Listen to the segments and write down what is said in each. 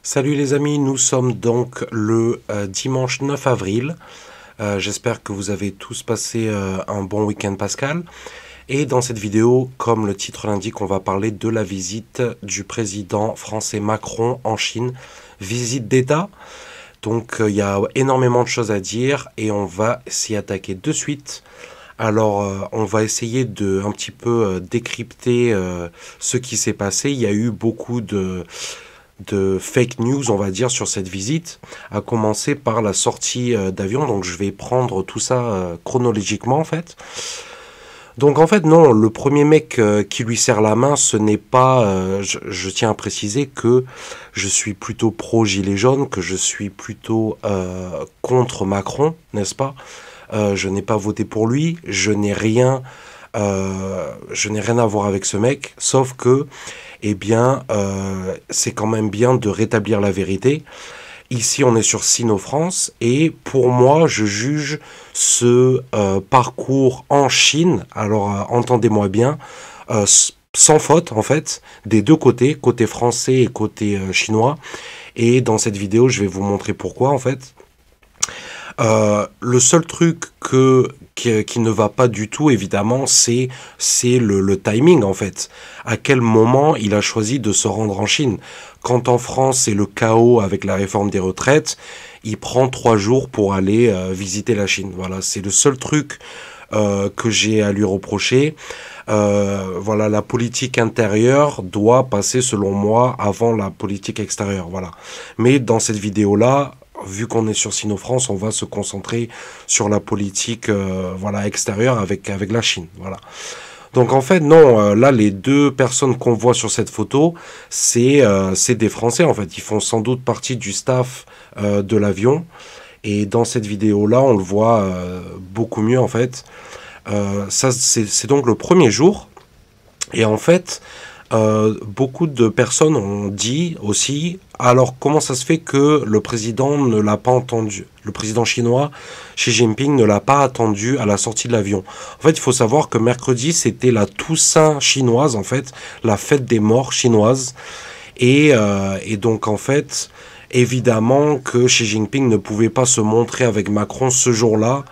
Salut les amis, nous sommes donc le dimanche 9 avril. J'espère que vous avez tous passé un bon week-end pascal. Et dans cette vidéo, comme le titre l'indique, on va parler de la visite du président français Macron en Chine. Visite d'État. Donc il y a énormément de choses à dire et on va s'y attaquer de suite. Alors, on va essayer de un petit peu décrypter ce qui s'est passé. Il y a eu beaucoup de fake news, on va dire, sur cette visite, à commencer par la sortie d'avion. Donc, je vais prendre tout ça chronologiquement, en fait. Donc, en fait, non, le premier mec qui lui serre la main, ce n'est pas... je tiens à préciser que je suis plutôt pro-gilet jaune, que je suis plutôt contre Macron, n'est-ce pas? Je n'ai pas voté pour lui, je n'ai rien à voir avec ce mec, sauf que, eh bien, c'est quand même bien de rétablir la vérité. Ici, on est sur Sino-France, et pour moi, je juge ce parcours en Chine, alors entendez-moi bien, sans faute, en fait, des deux côtés, côté français et côté chinois. Et dans cette vidéo, je vais vous montrer pourquoi, en fait. Le seul truc qui ne va pas du tout, évidemment, c'est le timing, en fait. À quel moment il a choisi de se rendre en Chine? Quand en France, c'est le chaos avec la réforme des retraites, il prend 3 jours pour aller visiter la Chine. Voilà, c'est le seul truc que j'ai à lui reprocher. Voilà, la politique intérieure doit passer, selon moi, avant la politique extérieure. Voilà. Mais dans cette vidéo-là, vu qu'on est sur Sino-France, on va se concentrer sur la politique voilà, extérieure avec la Chine. Voilà. Donc en fait, non, là, les deux personnes qu'on voit sur cette photo, c'est des Français, en fait. Ils font sans doute partie du staff de l'avion. Et dans cette vidéo-là, on le voit beaucoup mieux, en fait. Ça, c'est donc le premier jour. Et en fait... beaucoup de personnes ont dit aussi, alors comment ça se fait que le président ne l'a pas entendu, le président chinois Xi Jinping ne l'a pas attendu à la sortie de l'avion. En fait, il faut savoir que mercredi, c'était la Toussaint chinoise, en fait, la fête des morts chinoise. Et donc, en fait, évidemment que Xi Jinping ne pouvait pas se montrer avec Macron ce jour-là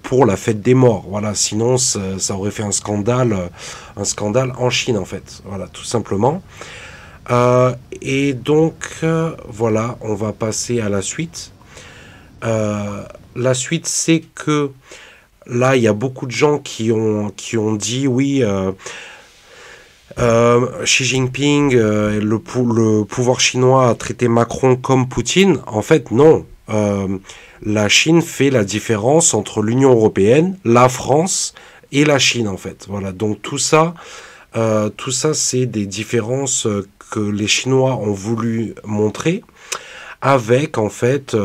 pour la fête des morts. Voilà, sinon ça aurait fait un scandale en Chine, en fait. Voilà, tout simplement. Et donc, voilà, on va passer à la suite. La suite, c'est que là, il y a beaucoup de gens qui ont dit, oui... Xi Jinping, le pouvoir chinois a traité Macron comme Poutine. En fait, non. La Chine fait la différence entre l'Union européenne, la France et la Chine, en fait. Voilà. Donc tout ça, c'est des différences que les Chinois ont voulu montrer avec, en fait,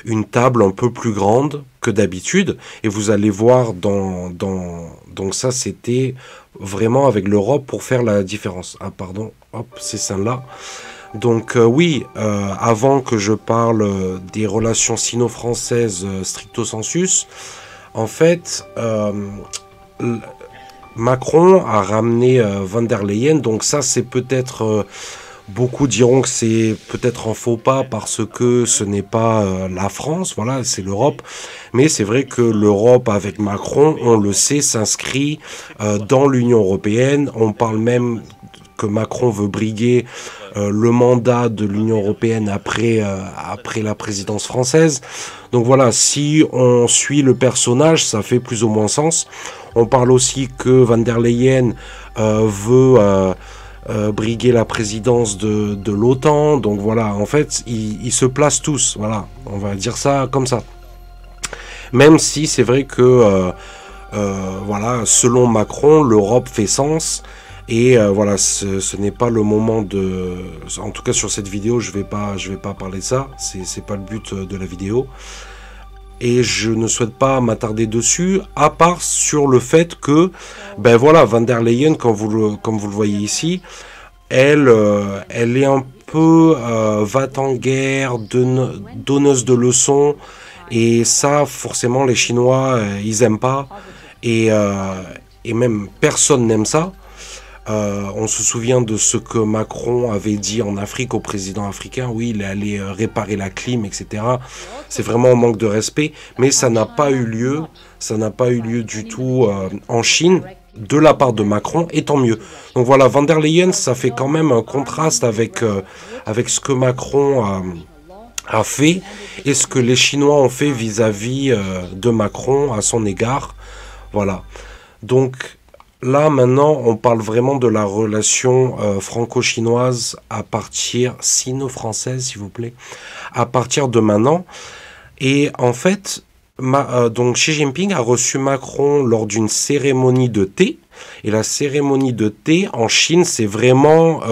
une table un peu plus grande que d'habitude. Et vous allez voir donc ça, c'était vraiment avec l'Europe pour faire la différence. Ah, pardon, hop, c'est celle-là. Donc oui, avant que je parle des relations sino-françaises stricto sensus, en fait, Macron a ramené Van der Leyen. Donc ça, c'est peut-être... beaucoup diront que c'est peut-être un faux pas parce que ce n'est pas la France, voilà, c'est l'Europe. Mais c'est vrai que l'Europe, avec Macron, on le sait, s'inscrit dans l'Union européenne. On parle même que Macron veut briguer le mandat de l'Union européenne après la présidence française. Donc voilà, si on suit le personnage, ça fait plus ou moins sens. On parle aussi que Van der Leyen veut... briguer la présidence de l'OTAN. Donc voilà, en fait, ils se placent tous. Voilà, on va dire ça comme ça. Même si c'est vrai que, voilà, selon Macron, l'Europe fait sens. Et voilà, ce n'est pas le moment de... En tout cas, sur cette vidéo, je vais pas parler de ça. C'est pas le but de la vidéo. Et je ne souhaite pas m'attarder dessus, à part sur le fait que, ben voilà, Van der Leyen, comme vous le voyez ici, elle est un peu va-t-en-guerre, donneuse de leçons, et ça, forcément, les Chinois, ils aiment pas, et même personne n'aime ça. On se souvient de ce que Macron avait dit en Afrique au président africain. Oui, il est allé réparer la clim, etc. C'est vraiment un manque de respect. Mais ça n'a pas eu lieu. Ça n'a pas eu lieu du tout en Chine, de la part de Macron, et tant mieux. Donc voilà, Van der Leyen, ça fait quand même un contraste avec, avec ce que Macron a fait et ce que les Chinois ont fait vis-à-vis de Macron à son égard. Voilà. Donc là, maintenant, on parle vraiment de la relation franco-chinoise à partir, sino-française, s'il vous plaît, à partir de maintenant. Et en fait, donc Xi Jinping a reçu Macron lors d'une cérémonie de thé. Et la cérémonie de thé en Chine, c'est vraiment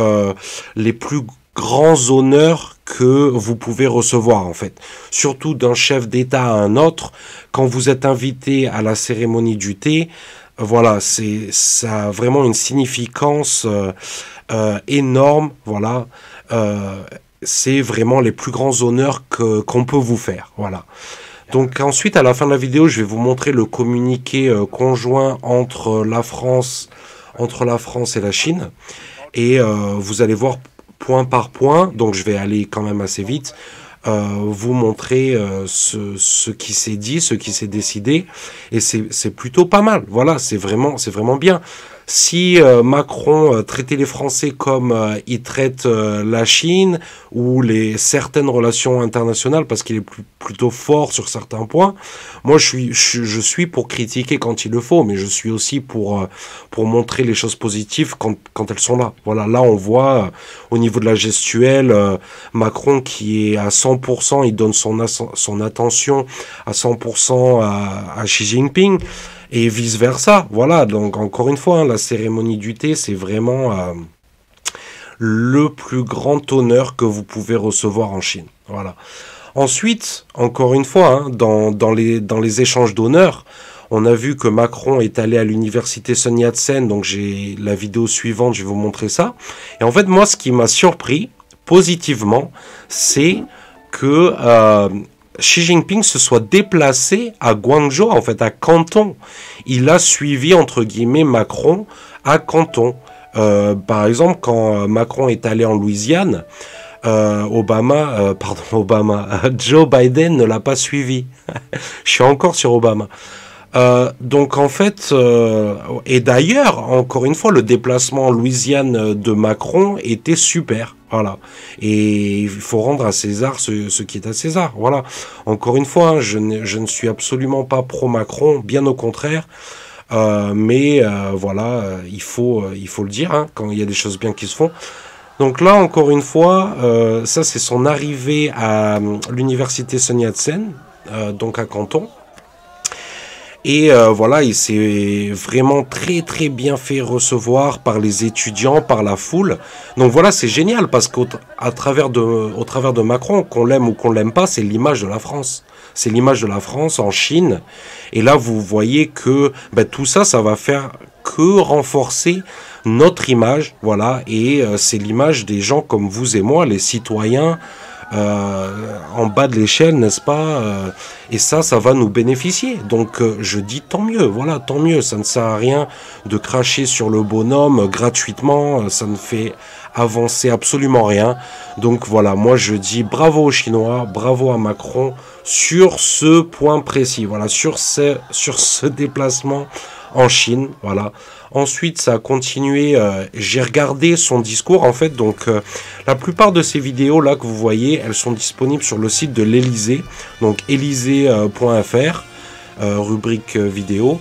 les plus grands honneurs que vous pouvez recevoir en fait. Surtout d'un chef d'État à un autre, quand vous êtes invité à la cérémonie du thé, voilà, ça a vraiment une significance énorme, voilà. C'est vraiment les plus grands honneurs qu'on peut vous faire, voilà. Donc ensuite, à la fin de la vidéo, je vais vous montrer le communiqué conjoint entre la France et la Chine. Et vous allez voir point par point, donc je vais aller quand même assez vite, vous montrer ce qui s'est dit, ce qui s'est décidé. Et c'est plutôt pas mal, voilà, c'est vraiment bien. Si Macron traitait les Français comme il traite la Chine ou certaines relations internationales, parce qu'il est plutôt fort sur certains points, moi je suis pour critiquer quand il le faut, mais je suis aussi pour montrer les choses positives quand elles sont là. Voilà, là on voit au niveau de la gestuelle, Macron qui est à 100%, il donne son attention à 100% à Xi Jinping. Et vice-versa, voilà, donc encore une fois, hein, la cérémonie du thé, c'est vraiment le plus grand honneur que vous pouvez recevoir en Chine, voilà. Ensuite, encore une fois, hein, dans les échanges d'honneurs, on a vu que Macron est allé à l'université Sun Yat-sen, donc j'ai la vidéo suivante, je vais vous montrer ça. Et en fait, moi, ce qui m'a surpris, positivement, c'est que Xi Jinping se soit déplacé à Guangzhou, en fait à Canton. Il a suivi, entre guillemets, Macron à Canton. Par exemple, quand Macron est allé en Louisiane, Joe Biden ne l'a pas suivi. Je suis encore sur Obama. Donc en fait, et d'ailleurs, encore une fois, le déplacement en Louisiane de Macron était super. Voilà. Et il faut rendre à César ce qui est à César. Voilà. Encore une fois, hein, je ne suis absolument pas pro-Macron, bien au contraire. Mais voilà, il faut le dire, hein, quand il y a des choses bien qui se font. Donc là, encore une fois, ça c'est son arrivée à l'université Sun Yat-sen, donc à Canton. Et voilà, il s'est vraiment très bien fait recevoir par les étudiants, par la foule. Donc voilà, c'est génial parce qu'au travers de Macron, qu'on l'aime ou qu'on l'aime pas, c'est l'image de la France. C'est l'image de la France en Chine. Et là, vous voyez que tout ça, ça va faire que renforcer notre image. Voilà, et c'est l'image des gens comme vous et moi, les citoyens, en bas de l'échelle, n'est-ce pas, et ça va nous bénéficier. Donc je dis tant mieux, voilà, tant mieux. Ça ne sert à rien de cracher sur le bonhomme gratuitement, ça ne fait avancer absolument rien. Donc voilà, moi je dis bravo aux Chinois, bravo à Macron sur ce point précis, voilà, sur ce déplacement en Chine, voilà. Ensuite, ça a continué, j'ai regardé son discours, en fait, donc la plupart de ces vidéos là que vous voyez, elles sont disponibles sur le site de l'Élysée, donc élysée.fr, rubrique vidéo.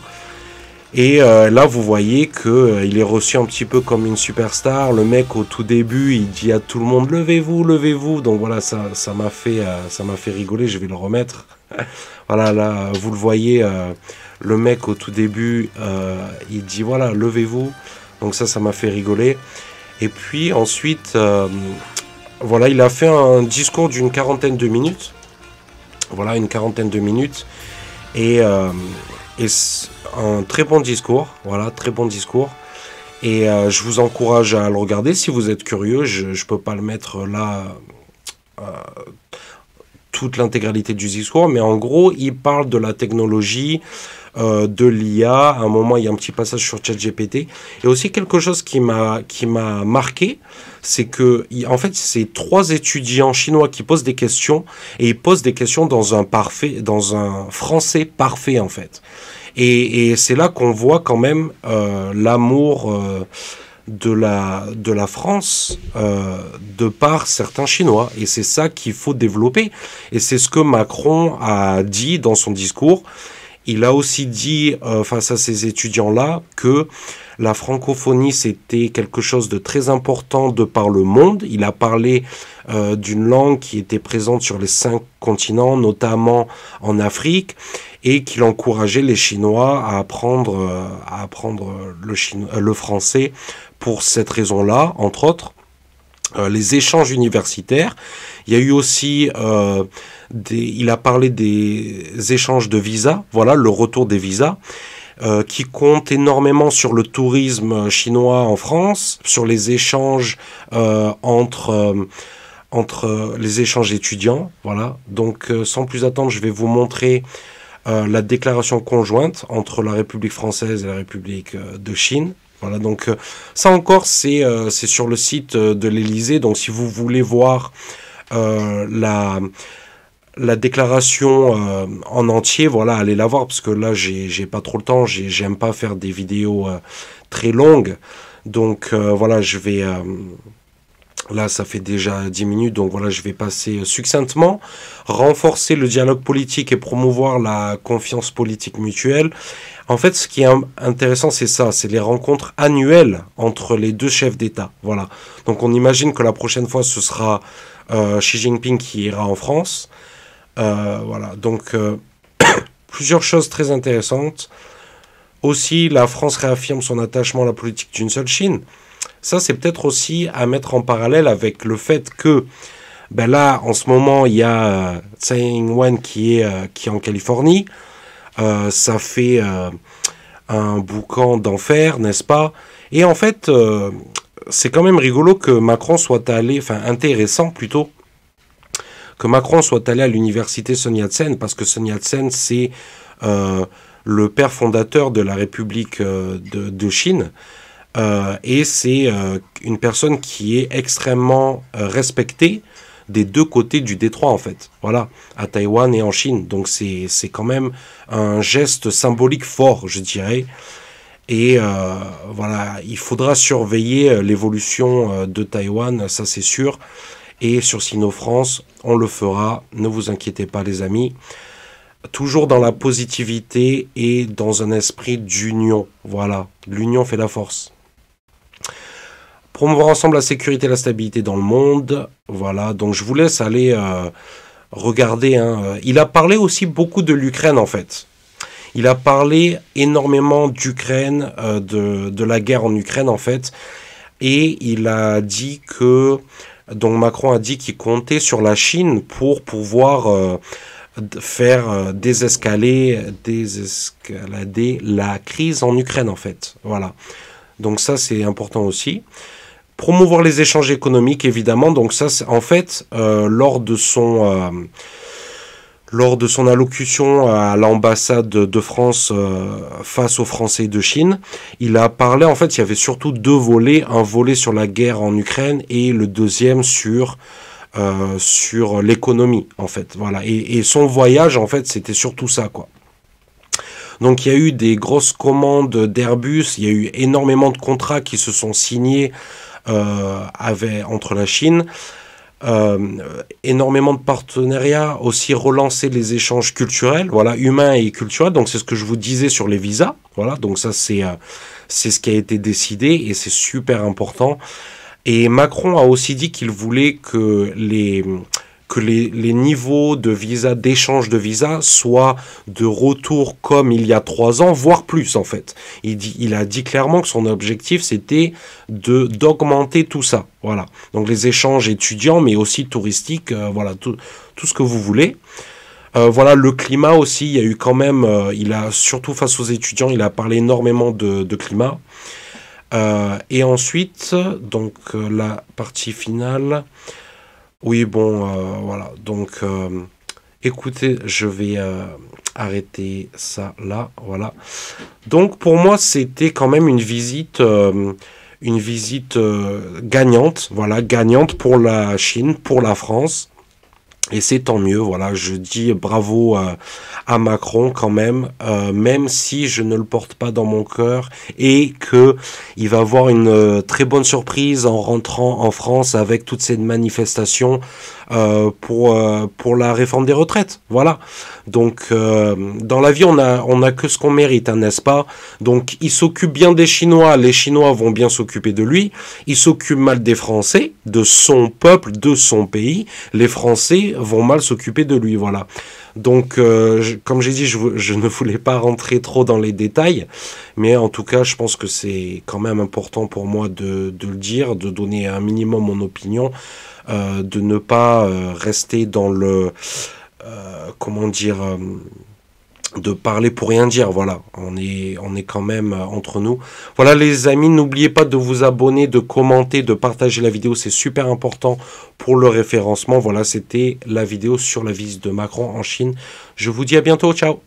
Et là, vous voyez que il est reçu un petit peu comme une superstar. Le mec, au tout début, il dit à tout le monde levez-vous, levez-vous. Donc voilà, ça m'a fait rigoler. Je vais le remettre. Voilà, là, vous le voyez. Le mec, au tout début, il dit voilà, levez-vous. Donc ça m'a fait rigoler. Et puis ensuite, voilà, il a fait un discours d'une quarantaine de minutes. Voilà, une quarantaine de minutes. Et un très bon discours, voilà, très bon discours. Et je vous encourage à le regarder si vous êtes curieux. Je peux pas le mettre là toute l'intégralité du discours, mais en gros, il parle de la technologie, de l'IA. À un moment, il y a un petit passage sur ChatGPT. Et aussi quelque chose qui m'a marqué, c'est que en fait, c'est 3 étudiants chinois qui posent des questions et ils posent des questions dans un français parfait en fait. Et c'est là qu'on voit quand même l'amour de la France de par certains Chinois. Et c'est ça qu'il faut développer. Et c'est ce que Macron a dit dans son discours. Il a aussi dit, face à ces étudiants-là, que la francophonie, c'était quelque chose de très important de par le monde. Il a parlé d'une langue qui était présente sur les 5 continents, notamment en Afrique, et qu'il encourageait les Chinois à apprendre le français pour cette raison-là, entre autres. Les échanges universitaires. Il y a eu aussi, il a parlé des échanges de visas, voilà, le retour des visas, qui compte énormément sur le tourisme chinois en France, sur les échanges entre les échanges étudiants, voilà. Donc, sans plus attendre, je vais vous montrer la déclaration conjointe entre la République française et la République de Chine. Voilà, donc ça encore, c'est sur le site de l'Élysée. Donc, si vous voulez voir la déclaration en entier, voilà, allez la voir, parce que là, j'ai pas trop le temps. J'aime pas faire des vidéos très longues. Donc, voilà, je vais... là, ça fait déjà 10 minutes, donc voilà, je vais passer succinctement. Renforcer le dialogue politique et promouvoir la confiance politique mutuelle. En fait, ce qui est intéressant, c'est ça, c'est les rencontres annuelles entre les 2 chefs d'État. Voilà. Donc, on imagine que la prochaine fois, ce sera Xi Jinping qui ira en France. Voilà. Donc, plusieurs choses très intéressantes. Aussi, la France réaffirme son attachement à la politique d'une seule Chine. Ça, c'est peut-être aussi à mettre en parallèle avec le fait que, ben là, en ce moment, il y a Tsai Ing-wen qui est en Californie. Ça fait un boucan d'enfer, n'est-ce pas? Et en fait, c'est quand même rigolo que Macron soit allé, enfin intéressant plutôt, que Macron soit allé à l'université Sun Yat-sen, parce que Sun Yat-sen, c'est le père fondateur de la République de Chine. Et c'est une personne qui est extrêmement respectée des 2 côtés du détroit, en fait. Voilà, à Taïwan et en Chine. Donc c'est quand même un geste symbolique fort, je dirais. Et voilà, il faudra surveiller l'évolution de Taïwan, ça c'est sûr. Et sur Sino-France, on le fera. Ne vous inquiétez pas, les amis. Toujours dans la positivité et dans un esprit d'union. Voilà, l'union fait la force. Promouvoir ensemble la sécurité et la stabilité dans le monde. Voilà, donc je vous laisse aller regarder. Hein. Il a parlé aussi beaucoup de l'Ukraine, en fait. Il a parlé énormément d'Ukraine, de la guerre en Ukraine, en fait. Et il a dit que... Donc Macron a dit qu'il comptait sur la Chine pour pouvoir faire désescalader la crise en Ukraine, en fait. Voilà. Donc ça, c'est important aussi. Promouvoir les échanges économiques, évidemment. Donc ça, en fait, lors de son allocution à l'ambassade de France face aux Français de Chine, il a parlé, en fait, il y avait surtout 2 volets. Un volet sur la guerre en Ukraine et le deuxième sur l'économie, en fait. Voilà. Et son voyage, en fait, c'était surtout ça, quoi. Donc il y a eu des grosses commandes d'Airbus, il y a eu énormément de contrats qui se sont signés entre la Chine, énormément de partenariats, aussi relancer les échanges culturels, voilà, humains et culturels. Donc c'est ce que je vous disais sur les visas, voilà. Donc ça c'est ce qui a été décidé et c'est super important. Et Macron a aussi dit qu'il voulait que les niveaux de visa, d'échange de visa soient de retour comme il y a 3 ans, voire plus en fait. Il a dit clairement que son objectif c'était d'augmenter tout ça. Voilà. Donc les échanges étudiants mais aussi touristiques, voilà, tout ce que vous voulez. Voilà, le climat aussi, il y a eu quand même, il a surtout face aux étudiants, il a parlé énormément de climat. Et ensuite, donc la partie finale... Oui, bon, voilà. Donc, Écoutez, je vais arrêter ça là, voilà. Donc pour moi, c'était quand même une visite gagnante, voilà, gagnante pour la Chine, pour la France. Et c'est tant mieux, voilà, je dis bravo à Macron quand même si je ne le porte pas dans mon cœur et que il va avoir une très bonne surprise en rentrant en France avec toutes ces manifestations pour la réforme des retraites, voilà. Donc dans la vie on a que ce qu'on mérite, hein, n'est-ce pas? Donc il s'occupe bien des Chinois, les Chinois vont bien s'occuper de lui, il s'occupe mal des Français, de son peuple, de son pays, les Français vont mal s'occuper de lui, voilà. Donc, comme j'ai dit, je ne voulais pas rentrer trop dans les détails, mais en tout cas, je pense que c'est quand même important pour moi de le dire, de donner un minimum mon opinion, de ne pas rester dans le, comment dire, de parler pour rien dire, voilà, on est quand même entre nous. Voilà les amis, n'oubliez pas de vous abonner, de commenter, de partager la vidéo, c'est super important pour le référencement. Voilà, c'était la vidéo sur la visite de Macron en Chine. Je vous dis à bientôt, ciao.